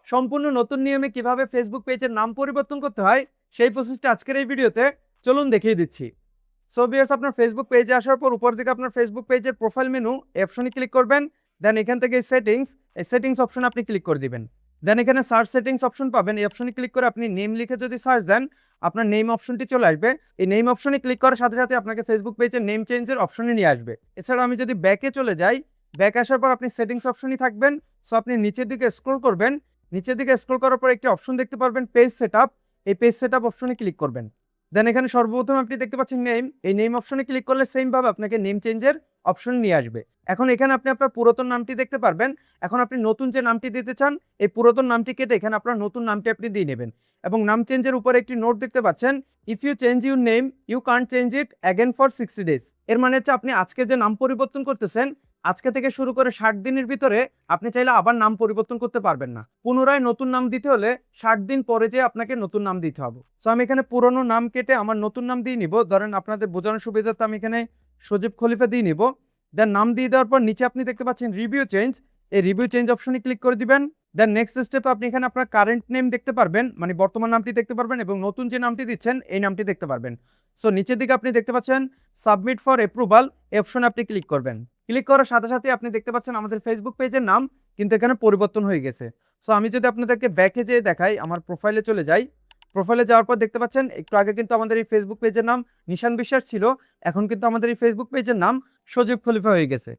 সম্পূর্ণ নতুন নিয়মে কিভাবে ফেসবুক পেজের নাম পরিবর্তন করতে হয় সেই প্রসেসটা আজকের এই ভিডিওতে চলুন দেখিয়ে দিচ্ছি। সো ভিউয়ার্স, আপনার ফেসবুক পেজে আসার পর উপর দিকে আপনার ফেসবুক পেজের প্রোফাইল মেনু এই অপশনে ক্লিক করবেন। দেন এখান থেকে সেটিংস অপশনে আপনি ক্লিক করে দিবেন। দেন এখানে সার্চ সেটিংস অপশন পাবেন। এই অপশনে ক্লিক করে আপনি নেম লিখে যদি সার্চ দেন, আপনার নেম অপশনটি চলে আসবে। এই নেম অপশনে ক্লিক করার সাথে সাথে আপনাকে ফেসবুক পেজের নেম চেঞ্জের অপশনে নিয়ে আসবে। এছাড়া আমি যদি ব্যাকে চলে যাই, ব্যাক আসার পর আপনি সেটিংস অপশনই থাকবেন। সো আপনি নিচের দিকে স্ক্রল করবেন। নিচের দিকে স্ক্রল করার পর একটি অপশন দেখতে পারবেন পেজ সেটআপ। এই পেজ সেটআপ অপশনে ক্লিক করবেন। দেন এখানে সর্বপ্রথম আপনি দেখতে পাচ্ছেন নেম। এই নেম অপশনে ক্লিক করলে সেম ভাবে আপনাকে নেম চেঞ্জের অপশন নিয়ে আসবে। এখন এখানে আপনি আপনার পুরাতন নামটি দেখতে পারবেন। এখন আপনি নতুন যে নামটি দিতে চান, এই পুরাতন নামটি কেটে এখানে আপনার নতুন নামটি আপনি দিয়ে নেবেন। এবং নাম চেঞ্জের উপরে একটি নোট দেখতে পাচ্ছেন, if you change your name you can't change it again for 60 days. এর মানে হচ্ছে আপনি আজকে যে নাম পরিবর্তন করতেছেন, আজকে থেকে শুরু করে 60 দিনের ভিতরে আপনি চাইলে আবার নাম পরিবর্তন করতে পারবেন না। পুনরায় নতুন নাম দিতে হলে 60 দিন পরে যে আপনাকে নতুন নাম দিতে হবে। সো আমি এখানে পুরনো নাম কেটে আমার নতুন নাম দিয়ে নিব। ধরেন আপনাদের বোঝানোর সুবিধার্থে আমি এখানে সজীব খলিফা দিয়ে নিব। দেন নাম দিয়ে দেওয়ার পর নিচে আপনি দেখতে পাচ্ছেন রিভিউ চেঞ্জ। এই রিভিউ চেঞ্জ অপশনে ক্লিক করে দিবেন। দেন নেক্সট স্টেপে আপনি এখানে আপনার কারেন্ট নেম দেখতে পারবেন, মানে বর্তমান নামটি দেখতে পারবেন এবং নতুন যে নামটি দিচ্ছেন এই নামটি দেখতে পারবেন। সো নিচের দিকে আপনি দেখতে পাচ্ছেন সাবমিট ফর অ্যাপ্রুভাল, এই অপশনে আপনি ক্লিক করবেন। ক্লিক করার সাথে সাথে আপনি দেখতে পাচ্ছেন আমাদের ফেসবুক পেজের নাম কিন্তু এখানে পরিবর্তন হয়ে গেছে। সো আমি যদি আপনাদেরকে ব্যাকে যেয়ে দেখাই, আমার প্রোফাইলে চলে যাই। প্রোফাইলে যাওয়ার পর দেখতে পাচ্ছেন একটু আগে কিন্তু আমাদের এই ফেসবুক পেজের নাম নিশান বিশ্বাস ছিল, এখন কিন্তু আমাদের এই ফেসবুক পেজের নাম সজীব খলিফা হয়ে গেছে।